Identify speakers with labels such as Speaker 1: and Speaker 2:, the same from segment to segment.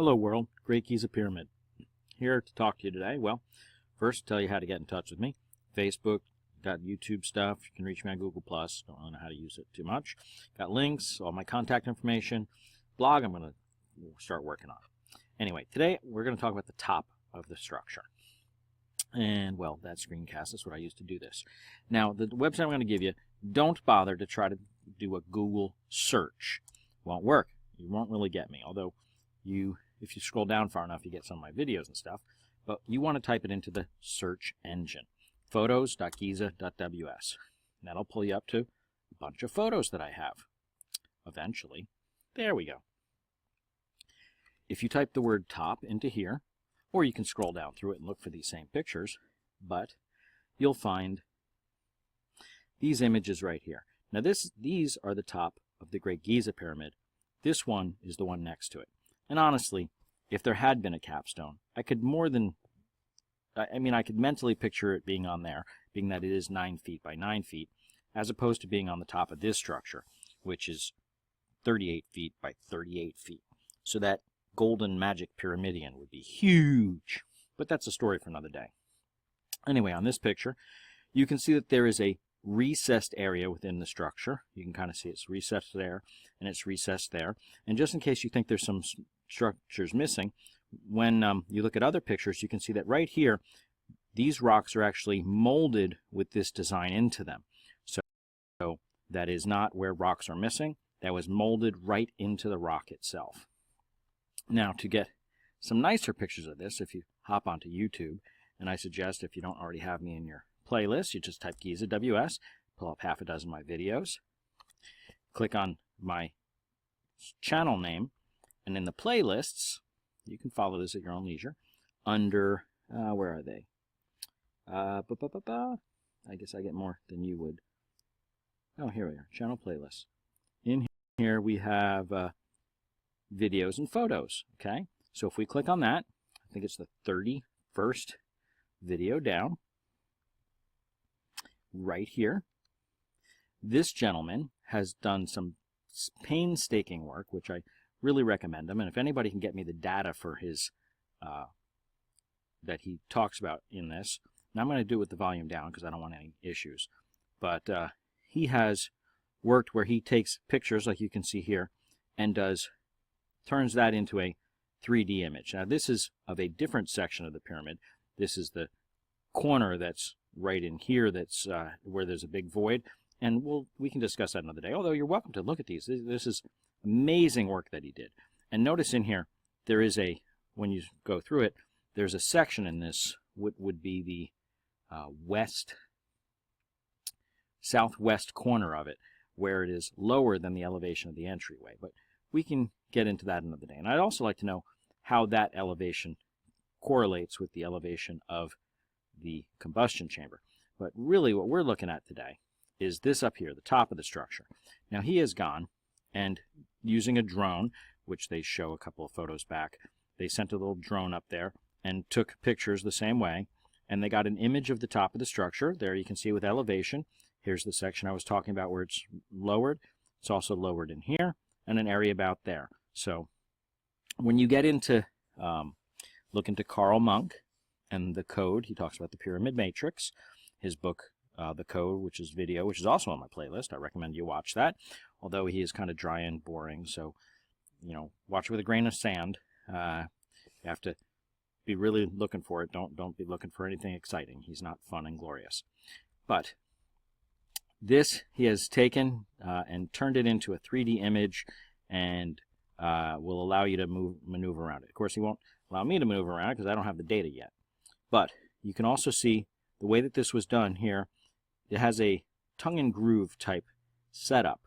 Speaker 1: Hello world, Great Giza Pyramid. Here to talk to you today. Well, first tell you how to get in touch with me. Facebook, got YouTube stuff. You can reach me on Google+. Don't really know how to use it too much. Got links, all my contact information. Blog I'm going to start working on. Anyway, today we're going to talk about the top of the structure. And, well, that screencast is what I use to do this. Now, the website I'm going to give you, don't bother to try to do a Google search. Won't work. You won't really get me, although if you scroll down far enough, you get some of my videos and stuff. But you want to type it into the search engine, photos.giza.ws. That'll pull you up to a bunch of photos that I have. Eventually, there we go. If you type the word top into here, or you can scroll down through it and look for these same pictures, but you'll find these images right here. Now these are the top of the Great Giza Pyramid. This one is the one next to it. And honestly, if there had been a capstone, I could mentally picture it being on there, being that it is 9 feet by 9 feet, as opposed to being on the top of this structure, which is 38 feet by 38 feet. So that golden magic pyramidion would be huge. But that's a story for another day. Anyway, on this picture, you can see that there is a recessed area within the structure. You can kind of see it's recessed there and it's recessed there. And just in case you think there's some structures missing, when you look at other pictures, you can see that right here, these rocks are actually molded with this design into them. So that is not where rocks are missing. That was molded right into the rock itself. Now, to get some nicer pictures of this, if you hop onto YouTube, and I suggest if you don't already have me in your playlist, you just type Giza WS, pull up half a dozen of my videos, click on my channel name, and in the playlists, you can follow this at your own leisure, under, where are they? I guess I get more than you would. Oh, here we are, channel playlists. In here we have videos and photos, okay? So if we click on that, I think it's the 31st video down, right here. This gentleman has done some painstaking work, which I really recommend him. And if anybody can get me the data for his, that he talks about in this, and I'm going to do it with the volume down because I don't want any issues. But he has worked where he takes pictures, like you can see here, and turns that into a 3D image. Now this is of a different section of the pyramid. This is the corner that's right in here, that's where there's a big void, and we can discuss that another day. Although you're welcome to look at these. This is amazing work that he did. And notice in here there is when you go through it, there's a section in this would be the southwest corner of it, where it is lower than the elevation of the entryway. But we can get into that another day. And I'd also like to know how that elevation correlates with the elevation of the combustion chamber. But really what we're looking at today is this up here, the top of the structure. Now he has gone and using a drone, which they show a couple of photos back, they sent a little drone up there and took pictures the same way, and they got an image of the top of the structure. There you can see with elevation. Here's the section I was talking about where it's lowered. It's also lowered in here, and an area about there. So when you get into look into Carl Monk and the code, he talks about the pyramid matrix, his book The Code, which is video, which is also on my playlist. I recommend you watch that, although he is kind of dry and boring, so watch it with a grain of sand. You have to be really looking for it. Don't be looking for anything exciting. He's not fun and glorious. But this he has taken and turned it into a 3D image, and will allow you to maneuver around it. Of course, he won't allow me to maneuver around it because I don't have the data yet. But you can also see the way that this was done here. It has a tongue and groove type setup,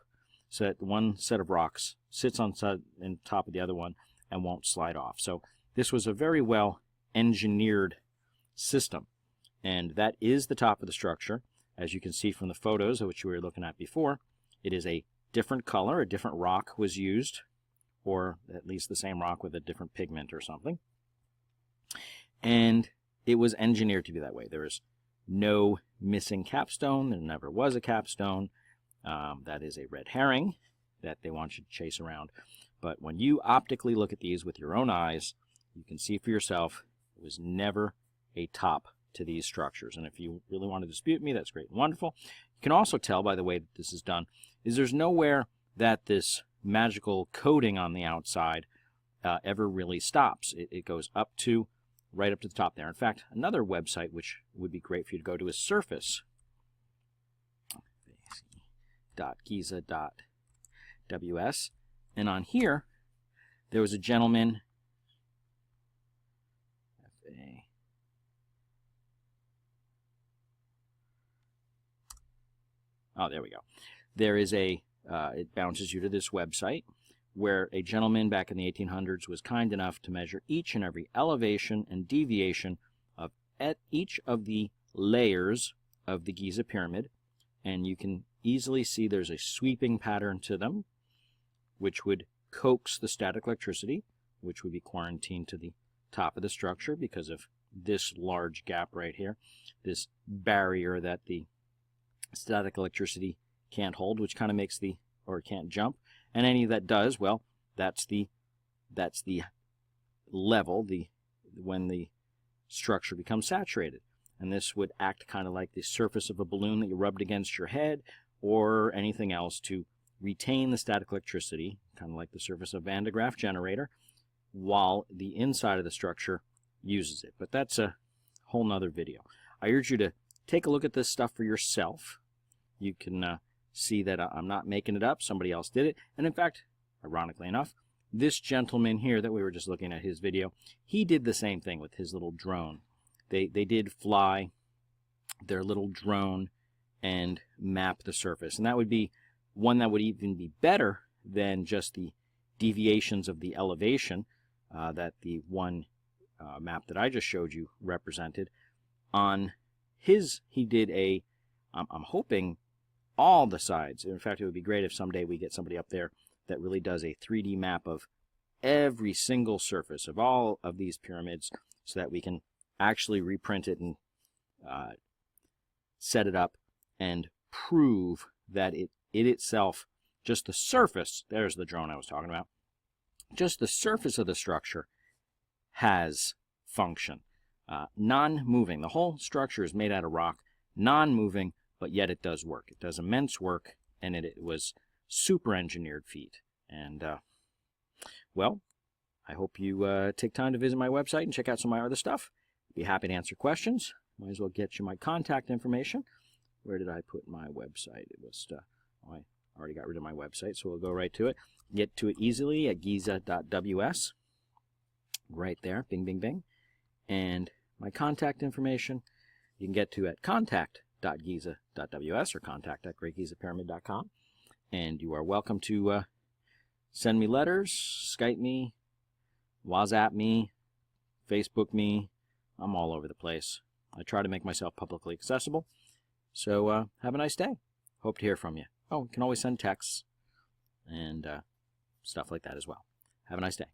Speaker 1: so that one set of rocks sits on top of the other one and won't slide off. So this was a very well engineered system, and that is the top of the structure. As you can see from the photos, which we were looking at before, it is a different color, a different rock was used, or at least the same rock with a different pigment or something. And it was engineered to be that way. There is no missing capstone. There never was a capstone. That is a red herring that they want you to chase around. But when you optically look at these with your own eyes, you can see for yourself it was never a top to these structures. And if you really want to dispute me, that's great and wonderful. You can also tell by the way that this is done is there's nowhere that this magical coating on the outside ever really stops. It goes up to, right up to the top there. In fact, another website which would be great for you to go to is surface.giza.ws. And on here, there was a gentleman, oh, there we go. There is a, it bounces you to this website where a gentleman back in the 1800s was kind enough to measure each and every elevation and deviation of each of the layers of the Giza pyramid. And you can easily see there's a sweeping pattern to them, which would coax the static electricity, which would be quarantined to the top of the structure because of this large gap right here, this barrier that the static electricity can't hold, which kind of makes the, or can't jump. And any that does, well, that's the level, when the structure becomes saturated. And this would act kind of like the surface of a balloon that you rubbed against your head or anything else to retain the static electricity, kind of like the surface of a Van de Graaff generator, while the inside of the structure uses it. But that's a whole nother video. I urge you to take a look at this stuff for yourself. You can see that I'm not making it up. Somebody else did it. And in fact, ironically enough, this gentleman here that we were just looking at his video, he did the same thing with his little drone. They did fly their little drone and map the surface. And that would be one that would even be better than just the deviations of the elevation that the one map that I just showed you represented. On his, he did a, I'm hoping, all the sides. In fact, it would be great if someday we get somebody up there that really does a 3D map of every single surface of all of these pyramids so that we can actually reprint it and set it up and prove that it itself, just the surface, there's the drone I was talking about, just the surface of the structure has function. Non-moving. The whole structure is made out of rock, non-moving, but yet it does work. It does immense work, and it was super engineered feat. And, well, I hope you take time to visit my website and check out some of my other stuff. Be happy to answer questions. Might as well get you my contact information. Where did I put my website? It was, oh, I already got rid of my website, so we'll go right to it. Get to it easily at giza.ws. Right there, bing, bing, bing. And my contact information you can get to at contact.giza.ws or contact@greatgizapyramid.com. And you are welcome to send me letters, Skype me, WhatsApp me, Facebook me. I'm all over the place. I try to make myself publicly accessible. So have a nice day. Hope to hear from you. Oh, you can always send texts and stuff like that as well. Have a nice day.